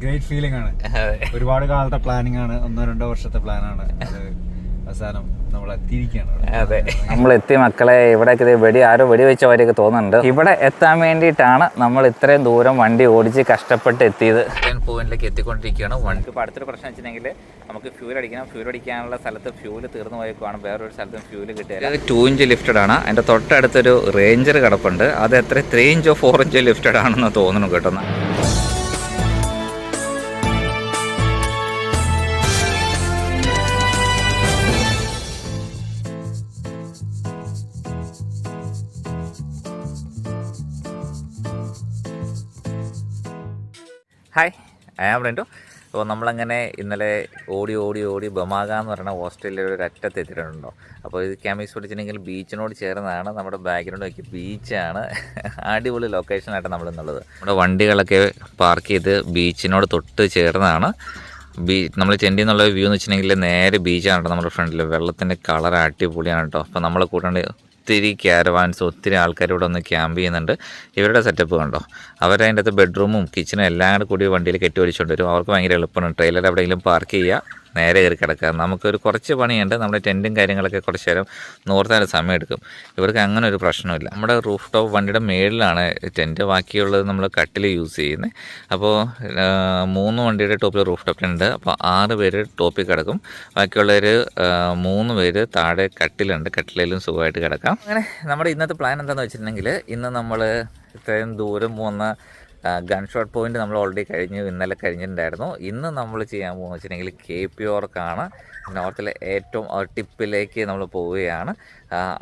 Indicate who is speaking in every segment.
Speaker 1: Great feeling ആണ്. ഒരുപാട് കാലത്തെ പ്ലാനിങ് ആണ്, 1-2 വർഷത്തെ പ്ലാനാണ്. അത് അവസാനം
Speaker 2: അതെ, നമ്മളെത്തി മക്കളെ. ഇവിടേക്ക് ആരോ വെടിവെച്ച പോലെയൊക്കെ തോന്നുന്നുണ്ട്. ഇവിടെ എത്താൻ വേണ്ടിയിട്ടാണ് നമ്മൾ ഇത്രയും ദൂരം വണ്ടി ഓടിച്ച് കഷ്ടപ്പെട്ട് എത്തിയത്. പോയിന്റിലേക്ക് എത്തിക്കൊണ്ടിരിക്കുകയാണ്. വണ്ടി ഇപ്പോൾ അടുത്തൊരു പ്രശ്നം വെച്ചിട്ടുണ്ടെങ്കിൽ നമുക്ക് ഫ്യൂൽ അടിക്കണം. ഫ്യൂൽ അടിക്കാനുള്ള സ്ഥലത്ത് ഫ്യൂല് തീർന്നു പോയേക്കുവാണ്. വേറൊരു സ്ഥലത്തും ഫ്യൂല് കിട്ടിയത്. 2 ഇഞ്ച് ലിഫ്റ്റഡ് ആണ്. അതിൻ്റെ തൊട്ടടുത്തൊരു റേഞ്ചർ കിടപ്പുണ്ട്. അത് എത്ര 3 ഇഞ്ചോ 4 ഇഞ്ചോ ലിഫ്റ്റഡ് ആണെന്ന് തോന്നുന്നു കേട്ടോ. Hi, I am Rento. അപ്പോൾ നമ്മളങ്ങനെ ഇന്നലെ ഓടി ബമാഗ എന്ന് പറയുന്ന ഓസ്ട്രേലിയയുടെ ഒരു അറ്റത്ത് എത്തിയിട്ടുണ്ടോ. അപ്പോൾ ഇത് ക്യാമ്പീസ് പഠിച്ചിട്ടുണ്ടെങ്കിൽ ബീച്ചിനോട് ചേർന്നാണ്. നമ്മുടെ ബാക്ക്ഗ്രൗണ്ട് നോക്കി ബീച്ചാണ്. അടിപൊളി ലൊക്കേഷനായിട്ട് നമ്മളിന്നുള്ളത്. നമ്മുടെ വണ്ടികളൊക്കെ പാർക്ക് ചെയ്ത് ബീച്ചിനോട് തൊട്ട് ചേർന്നാണ്. നമ്മൾ ചെണ്ടി എന്നുള്ള വ്യൂ എന്ന് വെച്ചിട്ടുണ്ടെങ്കിൽ നേരെ ബീച്ചാണ് കേട്ടോ. നമ്മുടെ ഫ്രണ്ടിൽ വെള്ളത്തിൻ്റെ കളർ അടിപൊളിയാണ് കേട്ടോ. അപ്പോൾ നമ്മളെ കൂട്ടാണ്ട് ഒത്തിരി ക്യാരവാൻസ്, ഒത്തിരി ആൾക്കാർ ഇവിടെ ഒന്ന് ക്യാമ്പ് ചെയ്യുന്നുണ്ട്. ഇവരുടെ സെറ്റപ്പ് കണ്ടോ. അവരതിൻ്റെ അകത്ത് ബെഡ്റൂമും കിച്ചണും എല്ലാം കൂടി വണ്ടിയിൽ കെട്ടി വലിച്ചുകൊണ്ട് വരും. അവർക്ക് ഭയങ്കര എളുപ്പമാണ്. ട്രെയിലർ എവിടെയെങ്കിലും പാർക്ക് ചെയ്യുക, നേരെ കയറി കിടക്കുക. നമുക്കൊരു കുറച്ച് പണിയുണ്ട്. നമ്മുടെ ടെൻറ്റും കാര്യങ്ങളൊക്കെ കുറച്ച് നേരം നോർത്താൻ സമയം എടുക്കും. ഇവർക്ക് അങ്ങനെ ഒരു പ്രശ്നമില്ല. നമ്മുടെ റൂഫ് ടോപ്പ് വണ്ടിയുടെ മേളിലാണ് ടെൻറ്റ്. ബാക്കിയുള്ളത് നമ്മൾ കട്ടിൽ യൂസ് ചെയ്യുന്നത്. അപ്പോൾ 3 വണ്ടിയുടെ ടോപ്പിൽ റൂഫ് ടോപ്പിലുണ്ട്. അപ്പോൾ 6 പേര് ടോപ്പിൽ കിടക്കും. ബാക്കിയുള്ളവർ 3 പേര് താഴെ കട്ടിലുണ്ട്. കട്ടിലും സുഖമായിട്ട് കിടക്കാം. അങ്ങനെ നമ്മുടെ ഇന്നത്തെ പ്ലാൻ എന്താണെന്ന് വെച്ചിട്ടുണ്ടെങ്കിൽ, ഇന്ന് നമ്മൾ ഇത്രയും ദൂരം പോകുന്ന ഗൺ ഷോട്ട് പോയിന്റ് നമ്മൾ ഓൾറെഡി ഇന്നലെ കഴിഞ്ഞിട്ടുണ്ടായിരുന്നു. ഇന്ന് നമ്മൾ ചെയ്യാൻ പോകുന്നത് വെച്ചിട്ടുണ്ടെങ്കിൽ KPORക്കാണ്. നോർത്തിലെ ഏറ്റവും ടിപ്പിലേക്ക് നമ്മൾ പോവുകയാണ്.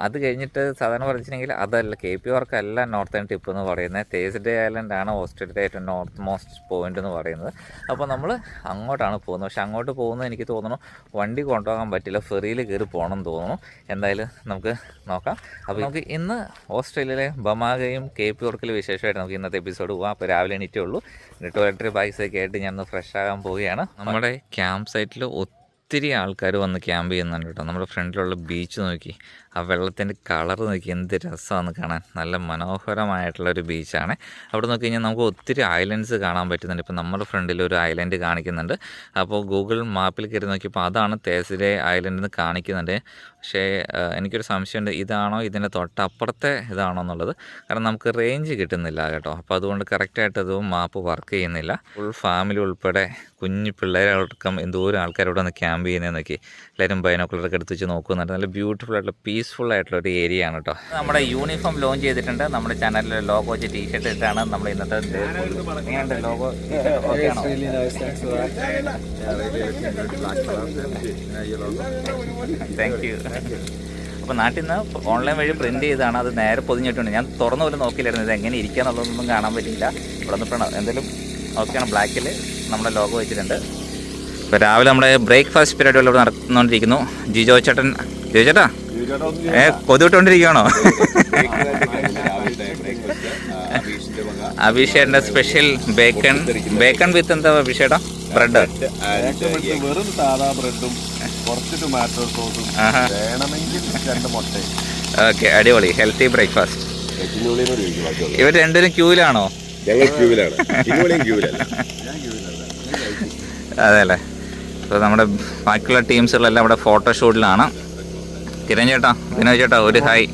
Speaker 2: അത് കഴിഞ്ഞിട്ട് സാധാരണ പറഞ്ഞിട്ടുണ്ടെങ്കിൽ അതല്ല, KPORക്കല്ല നോർത്തേൺ ടിപ്പ് എന്ന് പറയുന്നത്. തേസ്ഡേ ഐലൻഡാണ് ഓസ്ട്രേലിയയിലെ ഏറ്റവും നോർത്ത് മോസ്റ്റ് പോയിന്റ് എന്ന് പറയുന്നത്. അപ്പോൾ നമ്മൾ അങ്ങോട്ടാണ് പോകുന്നത്. പക്ഷെ അങ്ങോട്ട് പോകുന്നത് എനിക്ക് തോന്നുന്നു വണ്ടി കൊണ്ടുപോകാൻ പറ്റില്ല, ഫെറിയിൽ കയറി പോകണം എന്ന് തോന്നുന്നു. എന്തായാലും നമുക്ക് നോക്കാം. അപ്പോൾ നമുക്ക് ഇന്ന് ഓസ്ട്രേലിയയിലെ ബമാഗയും KPORക്കിലെ വിശേഷമായിട്ട് നമുക്ക് ഇന്നത്തെ എപ്പിസോഡ് പോകാം. അപ്പോൾ രാവിലെ എണീറ്റേ ഉള്ളൂ. ടോയ്ലറ്ററി ബാഗ്സൊക്കെ ആയിട്ട് ഞാനൊന്ന് ഫ്രഷ് ആകാൻ പോവുകയാണ്. നമ്മുടെ ക്യാമ്പ് സൈറ്റിൽ ഒത്തിരി ആൾക്കാർ വന്ന് ക്യാമ്പ് ചെയ്യുന്നുണ്ട് കേട്ടോ. നമ്മുടെ ഫ്രണ്ടിലുള്ള ബീച്ച് നോക്കി, ആ വെള്ളത്തിൻ്റെ കളർ നോക്കി, എന്ത് രസമാണ് കാണാൻ. നല്ല മനോഹരമായിട്ടുള്ളൊരു ബീച്ചാണ്. അവിടെ നോക്കി കഴിഞ്ഞാൽ നമുക്ക് ഒത്തിരി ഐലൻഡ്സ് കാണാൻ പറ്റുന്നുണ്ട്. ഇപ്പോൾ നമ്മുടെ ഫ്രണ്ടിൽ ഒരു ഐലൻഡ് കാണിക്കുന്നുണ്ട്. അപ്പോൾ ഗൂഗിൾ മാപ്പിൽ കയറി നോക്കിയപ്പോൾ അതാണ് തേസ്ഡേ ഐലൻഡ് എന്ന് കാണിക്കുന്നുണ്ട്. പക്ഷേ എനിക്കൊരു സംശയമുണ്ട്, ഇതാണോ ഇതിൻ്റെ തൊട്ടപ്പുറത്തെ ഇതാണോ എന്നുള്ളത്. കാരണം നമുക്ക് റേഞ്ച് കിട്ടുന്നില്ല കേട്ടോ. അപ്പോൾ അതുകൊണ്ട് കറക്റ്റായിട്ട് അത് മാപ്പ് വർക്ക് ചെയ്യുന്നില്ല. ഫുൾ ഫാമിലി ഉൾപ്പെടെ കുഞ്ഞു പിള്ളേരടക്കം എന്തോരം ആൾക്കാരോട് വന്ന് ക്യാമ്പ് ചെയ്യുന്നതെന്നൊക്കെ എല്ലാവരും ബൈനോക്കുലറൊക്കെ എടുത്ത് വെച്ച് നോക്കുന്നുണ്ട്. നല്ല ബ്യൂട്ടിഫുൾ ആയിട്ടുള്ള പീസ്ഫുൾ ആയിട്ടുള്ള ഒരു ഏരിയ ആണ് കേട്ടോ. നമ്മുടെ യൂണിഫോം ലോഞ്ച് ചെയ്തിട്ടുണ്ട്. നമ്മുടെ ചാനലിൽ ലോഗോ വെച്ച് ടീഷർട്ട് ഇട്ടാണ് നമ്മൾ ഇന്നത്തെ ലോഗോ. Thank you. അപ്പോൾ നാട്ടിൽ നിന്ന് ഓൺലൈൻ വഴി പ്രിൻറ്റ് ചെയ്താണ്. അത് നേരെ പൊതിഞ്ഞിട്ടുണ്ട്. ഞാൻ തുറന്നു പോലും നോക്കില്ലായിരുന്നു ഇത് എങ്ങനെ ഇരിക്കുക എന്നുള്ളതൊന്നും കാണാൻ പറ്റിയില്ല. ഇവിടെ നിന്നിട്ടാണ് എന്തായാലും ഓക്കെയാണ്. ബ്ലാക്കിൽ നമ്മുടെ ലോഗോ വെച്ചിട്ടുണ്ട്. ഇപ്പോൾ രാവിലെ നമ്മുടെ ബ്രേക്ക്ഫാസ്റ്റ് പീരീഡ് ഇവിടെ നടന്നുകൊണ്ടിരിക്കുന്നു. ജിജോ ചേട്ടാ കൊതിവിട്ടുകൊണ്ടിരിക്കുകയാണോ? അഭിഷേകിന്റെ സ്പെഷ്യൽ ബേക്കൺ വിത്ത് എന്താ അഭിഷേടാ? ബ്രെഡ്,
Speaker 3: വെറും സാധാ ബ്രെഡും കുറച്ച് ടൊമാറ്റോ സോസും വേണമെങ്കിൽ 2 മുട്ട.
Speaker 2: ഓക്കെ, അടിപൊളി ഹെൽത്തി ബ്രേക്ക്ഫാസ്റ്റ്. ഇവർ രണ്ടുപേരും ക്യൂവിലാണോ? അതെ അല്ലേ. അപ്പോൾ നമ്മുടെ ബാക്കിയുള്ള ടീംസുകളെല്ലാം ഇവിടെ ഫോട്ടോഷൂട്ടിലാണ്. കിരൺ ചേട്ടാ, വിനോദ് ചേട്ടാ, ഒരു ഹായ്.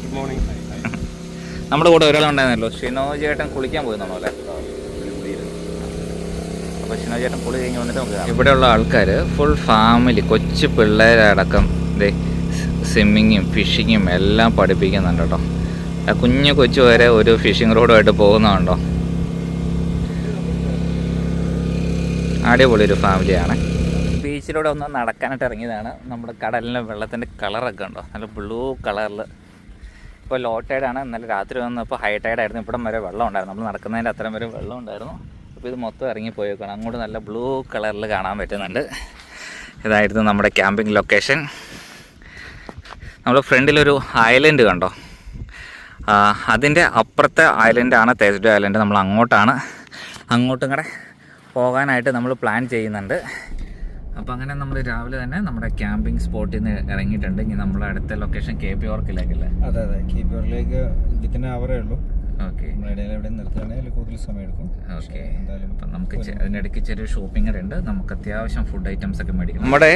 Speaker 2: നമ്മുടെ കൂടെ ഒരാളുണ്ടായിരുന്നല്ലോ, ഷിനോജ് ചേട്ടൻ കുളിക്കാൻ പോയിരുന്നോ അല്ലേ? അപ്പോൾ ഷിനോജ് ചേട്ടൻ കുളി കഴിഞ്ഞ് വന്നിട്ട് നമുക്ക് ഇവിടെയുള്ള ആൾക്കാർ ഫുൾ ഫാമിലി, കൊച്ചു പിള്ളേരടക്കം ഇതേ സ്വിമ്മിങ്ങും ഫിഷിങ്ങും എല്ലാം പഠിപ്പിക്കുന്നുണ്ട് കേട്ടോ. കുഞ്ഞു കൊച്ചു വരെ ഒരു ഫിഷിംഗ് റോഡുമായിട്ട് പോകുന്നുണ്ടോ. അടിപൊളി ഒരു ഫാമിലിയാണ്. ബീച്ചിലൂടെ ഒന്ന് നടക്കാനായിട്ട് ഇറങ്ങിയതാണ്. നമ്മുടെ കടലിലെ വെള്ളത്തിൻ്റെ കളറൊക്കെ ഉണ്ടോ, നല്ല ബ്ലൂ കളറിൽ. ഇപ്പോൾ ലോ ടൈഡാണ്. ഇന്നലെ രാത്രി വന്നപ്പോൾ ഹൈ ടൈഡായിരുന്നു. ഇവിടം വരെ വെള്ളം ഉണ്ടായിരുന്നു. നമ്മൾ നടക്കുന്നതിൻ്റെ അത്രയും വരെ വെള്ളം ഉണ്ടായിരുന്നു. അപ്പോൾ ഇത് മൊത്തം ഇറങ്ങിപ്പോയേക്കാണ്. അങ്ങോട്ട് നല്ല ബ്ലൂ കളറിൽ കാണാൻ പറ്റുന്നുണ്ട്. ഇതായിരുന്നു നമ്മുടെ ക്യാമ്പിംഗ് ലൊക്കേഷൻ. നമ്മൾ ഫ്രണ്ടിലൊരു ഐലൻഡ് കണ്ടോ, അതിൻ്റെ അപ്പുറത്തെ ഐലൻഡാണ് തേസ്ഡേ ഐലൻഡ്. നമ്മൾ അങ്ങോട്ടും കൂടെ പോകാനായിട്ട് നമ്മൾ പ്ലാൻ ചെയ്യുന്നുണ്ട്. അപ്പോൾ അങ്ങനെ നമ്മൾ രാവിലെ തന്നെ നമ്മുടെ ക്യാമ്പിംഗ് സ്പോട്ടിൽ നിന്ന് ഇറങ്ങിയിട്ടുണ്ട്. ഇനി നമ്മുടെ അടുത്ത ലൊക്കേഷൻ KPORക്കിലേക്കല്ലേ?
Speaker 1: അതെ, KPORക്കിലേക്ക് ഇതിന് അവരേ ഉള്ളൂ.
Speaker 2: ഓക്കെ.
Speaker 1: ഇടയിൽ എവിടെ നിർത്തുകയാണെങ്കിൽ കൂടുതൽ സമയം എടുക്കും.
Speaker 2: ഓക്കെ.
Speaker 1: എന്തായാലും
Speaker 2: അപ്പം നമുക്ക് അതിനിടയ്ക്ക് ചെറിയ ഷോപ്പിംഗ് കൂടെ ഉണ്ട്. നമുക്ക് അത്യാവശ്യം ഫുഡ് ഐറ്റംസ് ഒക്കെ മേടിക്കണം. നമ്മുടെ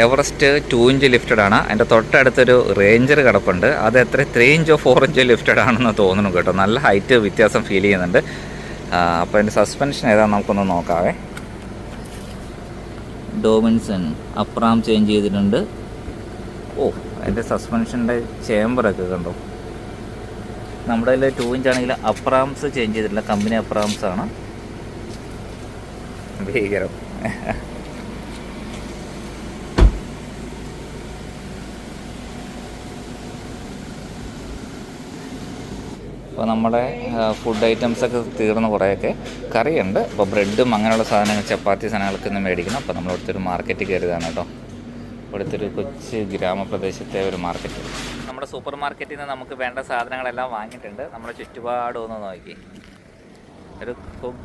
Speaker 2: എവറസ്റ്റ് 2 ഇഞ്ച് ലിഫ്റ്റഡ് ആണ്. അതിൻ്റെ തൊട്ടടുത്തൊരു റേഞ്ചർ കിടപ്പുണ്ട്. അത് എത്ര 3 ഇഞ്ചോ 4 ഇഞ്ചോ ലിഫ്റ്റഡ് ആണെന്ന് തോന്നുന്നു കേട്ടോ. നല്ല ഹൈറ്റ് വ്യത്യാസം ഫീൽ ചെയ്യുന്നുണ്ട്. അപ്പോൾ അതിൻ്റെ സസ്പെൻഷൻ ഏതാണെന്ന് നമുക്കൊന്ന് നോക്കാവേ. ഡോമിൻസൺ അപ്രാം ചേഞ്ച് ചെയ്തിട്ടുണ്ട്. ഓ, അതിൻ്റെ സസ്പെൻഷൻ്റെ ചേമ്പറൊക്കെ കണ്ടോ. നമ്മുടെ കയ്യിൽ 2 ഇഞ്ച് ആണെങ്കിൽ അപ്രാംസ് ചേഞ്ച് ചെയ്തിട്ടില്ല. കമ്പനി അപ്രാംസ് ആണ്. ഭീകരം. അപ്പോൾ നമ്മുടെ ഫുഡ് ഐറ്റംസൊക്കെ തീർന്ന് കുറേയൊക്കെ കറിയുണ്ട്. അപ്പോൾ ബ്രെഡും അങ്ങനെയുള്ള സാധനങ്ങൾ, ചപ്പാത്തി സാധനങ്ങളൊക്കെ ഒന്ന് മേടിക്കണം. അപ്പോൾ നമ്മളിവിടുത്തെ മാർക്കറ്റിൽ കയറിയതാണ് കേട്ടോ. ഇവിടുത്തെ ഒരു കൊച്ചു ഗ്രാമപ്രദേശത്തെ ഒരു മാർക്കറ്റ്. നമ്മുടെ സൂപ്പർ മാർക്കറ്റിൽ നിന്ന് നമുക്ക് വേണ്ട സാധനങ്ങളെല്ലാം വാങ്ങിയിട്ടുണ്ട്. നമ്മുടെ ചുറ്റുപാടും ഒന്ന് നോക്കി. ഒരു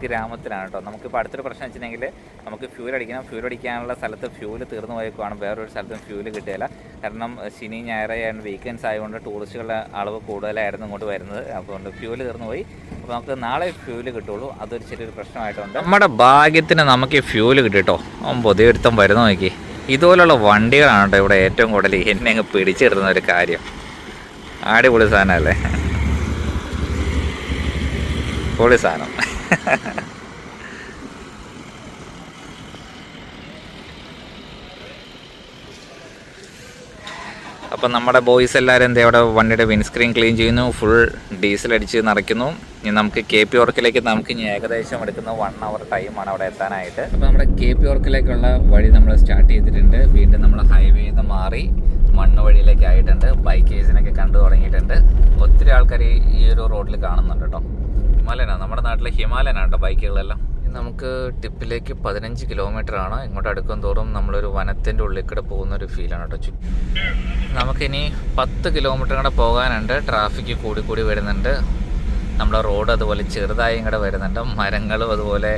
Speaker 2: ഗ്രാമത്തിലാണ് കേട്ടോ. നമുക്കിപ്പോൾ അടുത്തൊരു പ്രശ്നം വെച്ചിട്ടുണ്ടെങ്കിൽ നമുക്ക് ഫ്യൂൽ അടിക്കണം. ഫ്യൂൽ അടിക്കാനുള്ള സ്ഥലത്ത് ഫ്യൂല് തീർന്നു പോയേക്കുവാണ്. വേറൊരു സ്ഥലത്തും ഫ്യൂല് കിട്ടിയില്ല. കാരണം ശനി ഞായറായാണ്, വീക്കെൻഡ്സ് ആയതുകൊണ്ട് ടൂറിസ്റ്റുകളുടെ അളവ് കൂടുതലായിരുന്നു ഇങ്ങോട്ട് വരുന്നത്. അതുകൊണ്ട് ഫ്യൂല് തീർന്നു പോയി. അപ്പോൾ നമുക്ക് നാളെ ഫ്യൂല് കിട്ടുള്ളൂ. അതൊരു ചെറിയൊരു പ്രശ്നമായിട്ടുണ്ട്. നമ്മുടെ ഭാഗ്യത്തിന് നമുക്ക് ഈ ഫ്യൂല് കിട്ടിട്ടോ. പുതിയ ഒരുത്തം വരുന്ന നോക്കി. ഇതുപോലുള്ള വണ്ടികളാണ് കേട്ടോ ഇവിടെ ഏറ്റവും കൂടുതൽ എന്നെ അങ്ങ് പിടിച്ചിടുന്ന ഒരു കാര്യം. അടിപൊളി സാധനമല്ലേ, പൊളി സാധനം. അപ്പം നമ്മുടെ ബോയ്സ് എല്ലാവരും എന്താ അവിടെ വണ്ടിയുടെ വിൻസ്ക്രീൻ ക്ലീൻ ചെയ്യുന്നു. ഫുൾ ഡീസൽ അടിച്ച് നിറയ്ക്കുന്നു. ഇനി നമുക്ക് KP വർക്കിലേക്ക് നമുക്ക് ഇനി ഏകദേശം എടുക്കുന്ന 1 hour ടൈമാണ് അവിടെ എത്താനായിട്ട്. അപ്പോൾ നമ്മുടെ KP വർക്കിലേക്കുള്ള വഴി നമ്മൾ സ്റ്റാർട്ട് ചെയ്തിട്ടുണ്ട്. വീണ്ടും നമ്മൾ ഹൈവേയിൽ നിന്ന് മാറി മണ്ണ് വഴിയിലേക്ക് ആയിട്ടുണ്ട്. ബൈക്കേഴ്സിനൊക്കെ കണ്ടു തുടങ്ങിയിട്ടുണ്ട്. ഒത്തിരി ആൾക്കാർ ഈ ഒരു റോഡിൽ കാണുന്നുണ്ട് കേട്ടോ. ഹിമാലയനാണ്, നമ്മുടെ നാട്ടിലെ ഹിമാലയനാണ് കേട്ടോ ബൈക്കുകളെല്ലാം. നമുക്ക് ടിപ്പിലേക്ക് 15 കിലോമീറ്റർ ആണ്. ഇങ്ങോട്ട് അടുക്കും തോറും നമ്മളൊരു വനത്തിൻ്റെ ഉള്ളിൽ കൂടെ പോകുന്നൊരു ഫീലാണ് കേട്ടോ. നമുക്കിനി 10 കിലോമീറ്റർ കൂടെ പോകാനുണ്ട്. ട്രാഫിക് കൂടി വരുന്നുണ്ട്. നമ്മുടെ റോഡ് അതുപോലെ ചെറുതായും കൂടെ വരുന്നുണ്ട്. മരങ്ങളും അതുപോലെ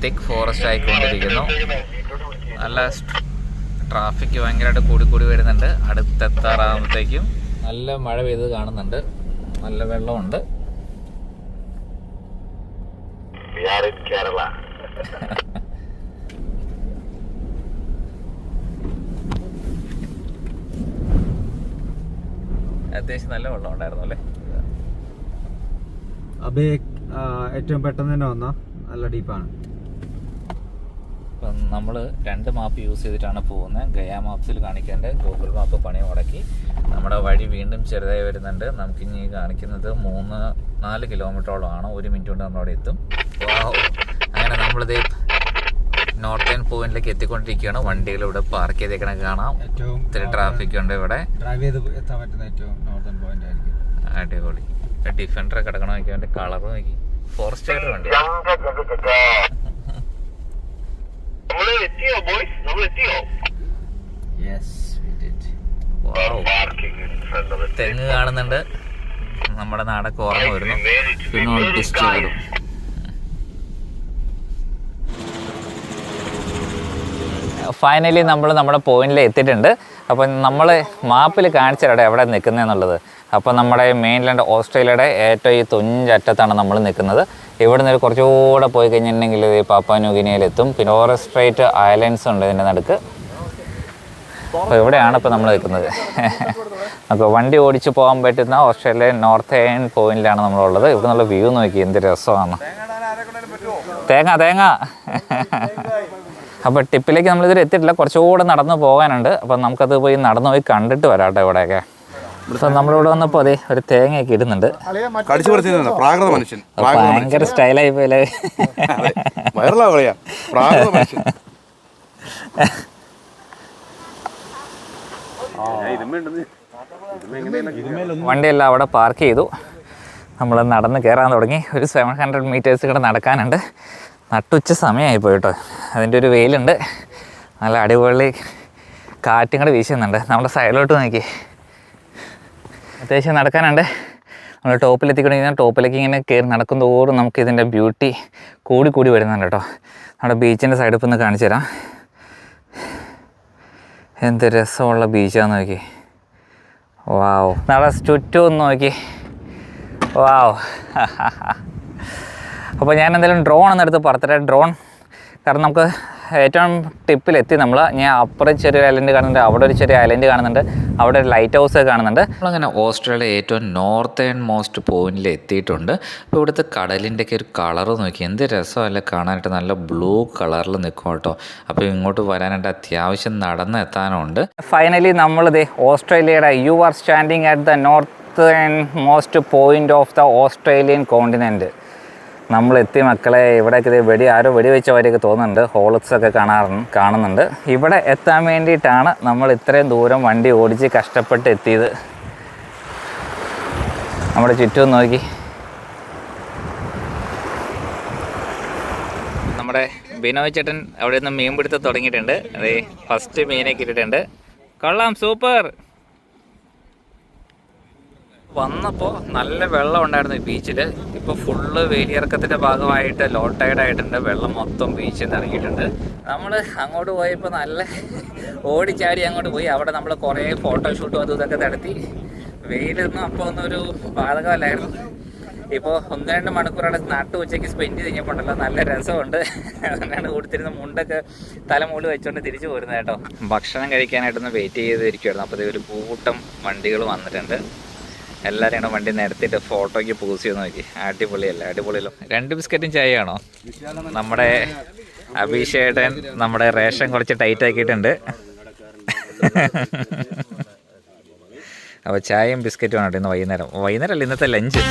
Speaker 2: തിക്ക് ഫോറസ്റ്റ് ആയിക്കൊണ്ടിരിക്കുന്നു. നല്ല ട്രാഫിക് ഭയങ്കരമായിട്ട് കൂടി വരുന്നുണ്ട്. അടുത്തെത്താറാകുമ്പോഴത്തേക്കും നല്ല മഴ പെയ്ത് കാണുന്നുണ്ട്. നല്ല വെള്ളമുണ്ട്. അത്യാവശ്യം നല്ല വെള്ളം ഉണ്ടായിരുന്നു അല്ലേ.
Speaker 1: അബേ ഏറ്റവും പെട്ടെന്ന് തന്നെ വന്ന നല്ല ഡീപ്പാണ്.
Speaker 2: അപ്പം നമ്മൾ 2 മാപ്പ് യൂസ് ചെയ്തിട്ടാണ് പോകുന്നത്. ഗയാ മാപ്സിൽ കാണിക്കേണ്ട ഗൂഗിൾ മാപ്പ് പണി മുടക്കി. നമ്മുടെ വഴി വീണ്ടും ചെറുതായി വരുന്നുണ്ട്. നമുക്കിനി കാണിക്കുന്നത് 3-4 കിലോമീറ്ററോളമാണ്. 1 മിനിറ്റ് കൊണ്ട് നമ്മളവിടെ എത്തും. അങ്ങനെ നമ്മളിത് നോർത്തേൺ പോയിന്റിലേക്ക് എത്തിക്കൊണ്ടിരിക്കുകയാണ്. വണ്ടികൾ ഇവിടെ പാർക്ക് ചെയ്തേക്കണ കാണാം. ഇത്തിരി ട്രാഫിക് ഉണ്ട് ഇവിടെ.
Speaker 1: ഡ്രൈവ് ചെയ്ത് എത്താൻ പറ്റുന്ന ഏറ്റവും നോർത്തേൺ പോയിന്റ് ആയിരിക്കും.
Speaker 2: അടിപൊളി. ഡിഫൻഡർ കിടക്കണം നോക്കി. അവൻ്റെ കളർ നോക്കി. ഫോറസ്റ്റ് ആയിട്ട് വണ്ടി. തെങ്ങ് കാണുന്നുണ്ട്. നമ്മുടെ നാടൊക്കെ ഓർമ്മ വരുന്നു. പിന്നെ ഡിസ്റ്റേബിളും. ഫൈനലി നമ്മൾ നമ്മുടെ പോയിന്റിൽ എത്തിയിട്ടുണ്ട്. അപ്പം നമ്മൾ മാപ്പിൽ കാണിച്ചിടടെ എവിടെ നിൽക്കുന്നതെന്നുള്ളത്. അപ്പോൾ നമ്മുടെ മെയിൻലാൻഡ് ഓസ്ട്രേലിയയുടെ ഏറ്റവും ഈ തുഞ്ചറ്റത്താണ് നമ്മൾ നിൽക്കുന്നത്. ഇവിടെ നിന്ന് കുറച്ചുകൂടെ പോയി കഴിഞ്ഞിട്ടുണ്ടെങ്കിൽ പാപ്പുവ ന്യൂഗിനിയയിലെത്തും. പിന്നെ ടോറസ് സ്ട്രൈറ്റ് ഐലൻഡ്സ് ഉണ്ട് ഇതിൻ്റെ നടുക്ക്. അപ്പോൾ ഇവിടെയാണ് ഇപ്പോൾ നമ്മൾ നിൽക്കുന്നത്. അപ്പോൾ വണ്ടി ഓടിച്ച് പോകാൻ പറ്റുന്ന ഓസ്ട്രേലിയ നോർത്തേൺ പോയിന്റിലാണ് നമ്മളുള്ളത്. ഇവിടെ നിന്നുള്ള വ്യൂ നോക്കി എന്ത് രസമാണ്. തേങ്ങ അപ്പോൾ ടിപ്പിലേക്ക് നമ്മളിതുവരെ എത്തിയിട്ടില്ല. കുറച്ചുകൂടെ നടന്ന് പോകാനുണ്ട്. അപ്പം നമുക്കത് പോയി നടന്നു പോയി കണ്ടിട്ട് വരാട്ടെ ഇവിടെയൊക്കെ. അപ്പോൾ നമ്മളിവിടെ വന്നപ്പോൾ അതെ ഒരു തേങ്ങയൊക്കെ ഇടുന്നുണ്ട്. ഭയങ്കര സ്റ്റൈലായി പോയല്ലേ. വണ്ടിയെല്ലാം അവിടെ പാർക്ക് ചെയ്തു. നമ്മൾ നടന്ന് കയറാൻ തുടങ്ങി. ഒരു 700 മീറ്റേഴ്സ് കൂടെ നടക്കാനുണ്ട്. നട്ടുച്ച സമയമായി പോയിട്ടോ. അതിൻ്റെ ഒരു വെയിലുണ്ട്. നല്ല അടിപൊളി കാറ്റും കൂടെ വീശുന്നുണ്ട്. നമ്മുടെ സൈഡിലോട്ട് നോക്കി. അത്യാവശ്യം നടക്കാനുണ്ട്. നമ്മൾ ടോപ്പിലെത്തിക്കൊണ്ടിരിക്കുന്ന ടോപ്പിലേക്ക് ഇങ്ങനെ കയറി നടക്കും തോറും നമുക്ക് ഇതിൻ്റെ ബ്യൂട്ടി കൂടി വരുന്നുണ്ട് കേട്ടോ. നമ്മുടെ ബീച്ചിൻ്റെ സൈഡിൽ ഇപ്പോൾ ഒന്ന് കാണിച്ചു തരാം. എന്ത് രസമുള്ള ബീച്ചാന്ന് നോക്കി. വാവ്. നാളെ ചുറ്റും ഒന്ന് നോക്കി. വാവ്. അപ്പോൾ ഞാൻ എന്തായാലും ഡ്രോൺ എന്നെടുത്ത് പറത്തട്ടെ. ഡ്രോൺ കാരണം നമുക്ക് ഏറ്റവും ടിപ്പിലെത്തി നമ്മൾ. ഞാൻ അപ്പുറം ചെറിയൊരു ഐലൻഡ് കാണുന്നുണ്ട്, അവിടെ ഒരു ചെറിയ ഐലൻഡ് കാണുന്നുണ്ട്, അവിടെ ഒരു ലൈറ്റ് ഹൗസ് കാണുന്നുണ്ട്. നമ്മളങ്ങനെ ഓസ്ട്രേലിയ ഏറ്റവും നോർത്തേൺ മോസ്റ്റ് പോയിന്റിൽ എത്തിയിട്ടുണ്ട്. അപ്പോൾ ഇവിടുത്തെ കടലിൻ്റെയൊക്കെ ഒരു കളറ് നോക്കി എന്ത് രസമല്ല കാണാനായിട്ട്. നല്ല ബ്ലൂ കളറിൽ നിൽക്കും കേട്ടോ. അപ്പോൾ ഇങ്ങോട്ട് വരാനായിട്ട് അത്യാവശ്യം നടന്ന് എത്താനുണ്ട്. ഫൈനലി നമ്മളിത് ഓസ്ട്രേലിയയുടെ you are standing at the northernmost point of the Australian continent. നമ്മളെത്തി മക്കളെ. ഇവിടേക്ക് ആരോ വെടിവെച്ച വരെയൊക്കെ തോന്നുന്നുണ്ട്. ഹോളക്സൊക്കെ കാണുന്നുണ്ട്. ഇവിടെ എത്താൻ വേണ്ടിയിട്ടാണ് നമ്മൾ ഇത്രയും ദൂരം വണ്ടി ഓടിച്ച് കഷ്ടപ്പെട്ട് എത്തിയത്. നമ്മുടെ ചുറ്റും നോക്കി. നമ്മുടെ ബിനോയ് ചേട്ടൻ അവിടെ നിന്ന് മീൻ പിടുത്തം തുടങ്ങിയിട്ടുണ്ട്. അതെ, ഫസ്റ്റ് മീനെ കിട്ടിയിട്ടുണ്ട്. കൊള്ളാം, സൂപ്പർ. വന്നപ്പോൾ നല്ല വെള്ളം ഉണ്ടായിരുന്നു ഈ ബീച്ചിൽ. ഇപ്പോൾ ഫുള്ള് വേലിയിറക്കത്തിൻ്റെ ഭാഗമായിട്ട് ലോ ടൈഡായിട്ടുണ്ട്. വെള്ളം മൊത്തം ബീച്ചിൽ നിന്ന് ഇറങ്ങിയിട്ടുണ്ട്. നമ്മൾ അങ്ങോട്ട് പോയപ്പോൾ നല്ല ഓടിച്ചാടി അങ്ങോട്ട് പോയി. അവിടെ നമ്മൾ കുറേ ഫോട്ടോഷൂട്ടും അതും ഇതൊക്കെ നടത്തി. വെയിലൊന്നും അപ്പോൾ ഒന്നൊരു ബാധകമല്ലായിരുന്നു. ഇപ്പോൾ 1-2 മണിക്കൂറാണ് നാട്ടു ഉച്ചയ്ക്ക് സ്പെൻഡ് കഴിഞ്ഞപ്പോണ്ടല്ലോ. നല്ല രസമുണ്ട്. അങ്ങനെയാണ് കൊടുത്തിരുന്ന മുണ്ടൊക്കെ തലമുകളിൽ വെച്ചുകൊണ്ട് തിരിച്ചു പോരുന്നത് കേട്ടോ. ഭക്ഷണം കഴിക്കാനായിട്ടൊന്ന് വെയിറ്റ് ചെയ്തിരിക്കുമായിരുന്നു. അപ്പോൾ ഒരു കൂട്ടം വണ്ടികൾ വന്നിട്ടുണ്ട്. എല്ലാവരും കൂടെ വണ്ടി നിരത്തിയിട്ട് ഫോട്ടോയ്ക്ക് പോസ് ചെയ്ത് നോക്കി. അടിപൊളിയല്ല? അടിപൊളിയല്ലോ. 2 ബിസ്ക്കറ്റും ചായയാണോ? നമ്മുടെ അഭിഷേകൻ നമ്മുടെ റേഷൻ കുറച്ച് ടൈറ്റ് ആക്കിയിട്ടുണ്ട്. അപ്പോൾ ചായയും ബിസ്ക്കറ്റും ആണ് ഇന്ന് വൈകുന്നേരം അല്ല, ഇന്നത്തെ ലഞ്ച്.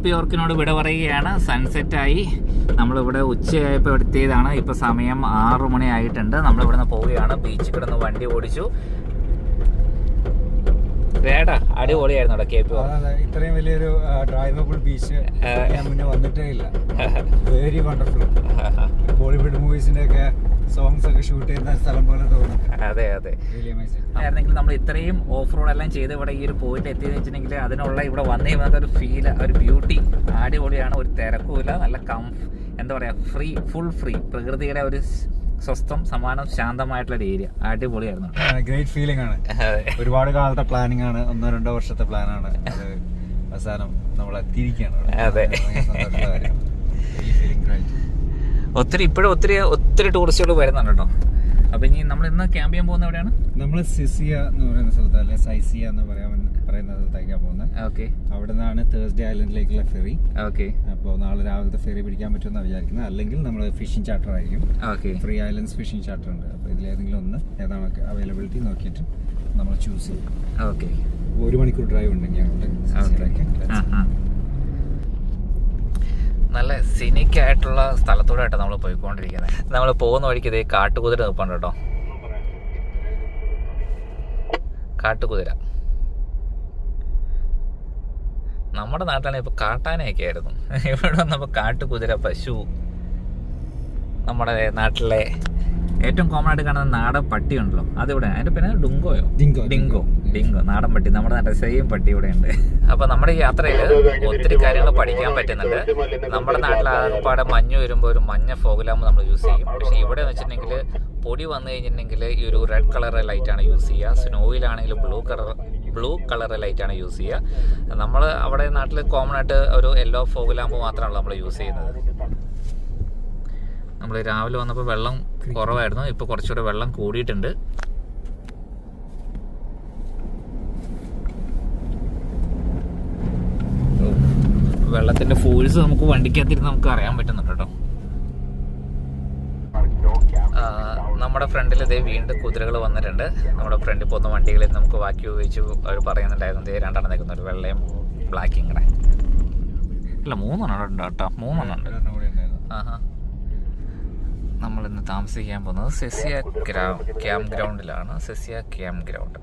Speaker 2: KP ഓർക്കിനോട് വിട പറയുകയാണ്. സൺസെറ്റായി. നമ്മളിവിടെ ഉച്ചയായപ്പോൾ എത്തിയതാണ്. ഇപ്പോൾ സമയം 6 മണി ആയിട്ടുണ്ട്. നമ്മളിവിടെ നിന്ന് പോവുകയാണ്. ബീച്ചിൽ കിടന്ന് വണ്ടി ഓടിച്ചു. വേടാ അടിപൊളിയായിരുന്നു അവിടെ KP ഓർക്ക്.
Speaker 1: ഇത്രയും വലിയൊരു ഡ്രൈവബിൾ ബീച്ച് ഞാൻ മുന്നേ വന്നിട്ടേ ഇല്ല. Very wonderful. ബോളിവുഡ് മൂവീസിന്റെ ഒക്കെ സോങ്സ് ഒക്കെ ഷൂട്ട് ചെയ്യുന്ന സ്ഥലം പോലെ തോന്നുന്നു.
Speaker 2: അതെ അതെ. ആയിരുന്നെങ്കിൽ നമ്മൾ ഇത്രയും ഓഫ് റോഡ് എല്ലാം ചെയ്ത് ഇവിടെ ഈ ഒരു പോയിന്റ് എത്തിയെന്ന് വെച്ചിട്ടുണ്ടെങ്കിൽ അതിനുള്ള ഇവിടെ വന്നു കഴിയുമ്പോൾ ഒരു ഫീൽ, ഒരു ബ്യൂട്ടി അടിപൊളിയാണ്. ഒരു തിരക്കുമില്ല. നല്ല എന്താ പറയുക, ഫുൾ ഫ്രീ. പ്രകൃതിയുടെ ഒരു സ്വസ്ഥം, സമാനം, ശാന്തമായിട്ടുള്ള ഒരു ഏരിയ. അടിപൊളിയായിരുന്നു.
Speaker 1: ഗ്രേറ്റ് ഫീലിംഗ് ആണ്. ഒരുപാട് കാലത്തെ പ്ലാനിങ് ആണ്. 1-2 വർഷത്തെ പ്ലാനാണ്. അത് അവസാനം നമ്മൾ എത്തിയിരിക്കുകയാണ്.
Speaker 2: അതെ. ഇപ്പോഴും ഒത്തിരി ടൂറിസ്റ്റുകൾ വരുന്നുണ്ട് കേട്ടോ. അപ്പൊ ഇനി നമ്മൾ ഇന്ന് ക്യാമ്പ് ചെയ്യാൻ പോകുന്ന എവിടെയാണ്?
Speaker 1: നമ്മൾ സിസിയ എന്ന് പറയുന്ന സ്ഥലത്ത്, അല്ലെ സൈസിയ എന്ന് പറയുന്ന സ്ഥലത്തേക്കാണ് പോകുന്നത്.
Speaker 2: ഓക്കെ.
Speaker 1: അവിടെ നിന്നാണ് തേഴ്സ്ഡേ ഐലൻഡിലേക്കുള്ള ഫെറി.
Speaker 2: ഓക്കെ.
Speaker 1: അപ്പോൾ നാളെ രാവിലത്തെ ഫെറി പിടിക്കാൻ പറ്റുമെന്ന് വിചാരിക്കുന്നത്. അല്ലെങ്കിൽ നമ്മൾ ഫിഷിംഗ് ചാർട്ടർ ആയിരിക്കും.
Speaker 2: ഓക്കെ.
Speaker 1: 3 ഐലൻഡ്സ് ഫിഷിംഗ് ചാർട്ടർ ഉണ്ട്. അപ്പോൾ ഇതിലേതെങ്കിലും ഒന്ന് ഏതാണ് അവൈലബിലിറ്റി നോക്കിയിട്ട് നമ്മൾ ചൂസ് ചെയ്യും.
Speaker 2: ഓക്കെ.
Speaker 1: 1 മണിക്കൂർ ഡ്രൈവ് ഉണ്ടെങ്കിൽ
Speaker 2: നല്ല സിനിക് ആയിട്ടുള്ള സ്ഥലത്തൂടെ ആയിട്ടാണ് നമ്മൾ പോയിക്കൊണ്ടിരിക്കുന്നത്. നമ്മൾ പോകുന്ന വഴിക്ക് ഇതേ കാട്ടുകുതിര നിൽപ്പുണ്ട് കേട്ടോ. കാട്ടുകുതിര നമ്മുടെ നാട്ടിലാണെങ്കിൽ ഇപ്പോൾ കാട്ടാനയൊക്കെ ആയിരുന്നു. ഇവിടെ വന്നപ്പോൾ കാട്ടുകുതിര, പശു, നമ്മുടെ നാട്ടിലെ ഏറ്റവും കോമൺ ആയിട്ട് കാണുന്ന നാടൻ പട്ടി ഉണ്ടല്ലോ, അതിവിടെ. അതിന്റെ പിന്നെ ഡിങ്കോ നാടൻ പട്ടി. നമ്മുടെ നാട്ടിൽ സെയിം പട്ടി ഇവിടെ ഉണ്ട്. അപ്പൊ നമ്മുടെ ഈ യാത്രയിൽ ഒത്തിരി കാര്യങ്ങൾ പഠിക്കാൻ പറ്റുന്നുണ്ട്. നമ്മുടെ നാട്ടിലാകപ്പാടെ മഞ്ഞ് വരുമ്പോൾ ഒരു മഞ്ഞ ഫോഗിലാകുമ്പോൾ നമ്മൾ യൂസ് ചെയ്യും. പക്ഷെ ഇവിടെ എന്ന് വെച്ചിട്ടുണ്ടെങ്കിൽ പൊടി വന്നു കഴിഞ്ഞിട്ടുണ്ടെങ്കിൽ ഈ ഒരു റെഡ് കളർ ലൈറ്റാണ് യൂസ് ചെയ്യുക. സ്നോയിലാണെങ്കിൽ ബ്ലൂ കളർ ലൈറ്റാണ് യൂസ് ചെയ്യുക. നമ്മൾ അവിടെ നാട്ടിൽ കോമൺ ആയിട്ട് ഒരു യെല്ലോ ഫോഗിലാകുമ്പോൾ മാത്രമാണല്ലോ നമ്മൾ യൂസ് ചെയ്യുന്നത്. നമ്മൾ രാവിലെ വന്നപ്പോൾ വെള്ളം കുറവായിരുന്നു. ഇപ്പോൾ കുറച്ചുകൂടെ വെള്ളം കൂടിയിട്ടുണ്ട്. ടൂൾസ് നമുക്ക് വണ്ടിക്കകത്തിരുന്ന് നമുക്ക് അറിയാൻ പറ്റുന്നുണ്ട് കേട്ടോ. നമ്മുടെ ഫ്രണ്ടിൽ ഇതേ വീണ്ടും കുതിരകൾ വന്നിട്ടുണ്ട്. നമ്മുടെ ഫ്രണ്ടിൽ പോകുന്ന വണ്ടികളിൽ നമുക്ക് ബാക്കി ഉപയോഗിച്ച് അവർ പറയുന്നുണ്ടായിരുന്നു ഇതേ രണ്ടെണ്ണം നിൽക്കുന്ന ഒരു വെള്ളയും ബ്ലാക്കും കൂടെ. ഇല്ല 3 എണ്ണം ഉണ്ട് കേട്ടോ, 3 എണ്ണം ഉണ്ട്. നമ്മളിന്ന് താമസിക്കാൻ പോകുന്നത് സെസിയ ക്യാമ്പ് ഗ്രൗണ്ടിലാണ്. Seisia camp ground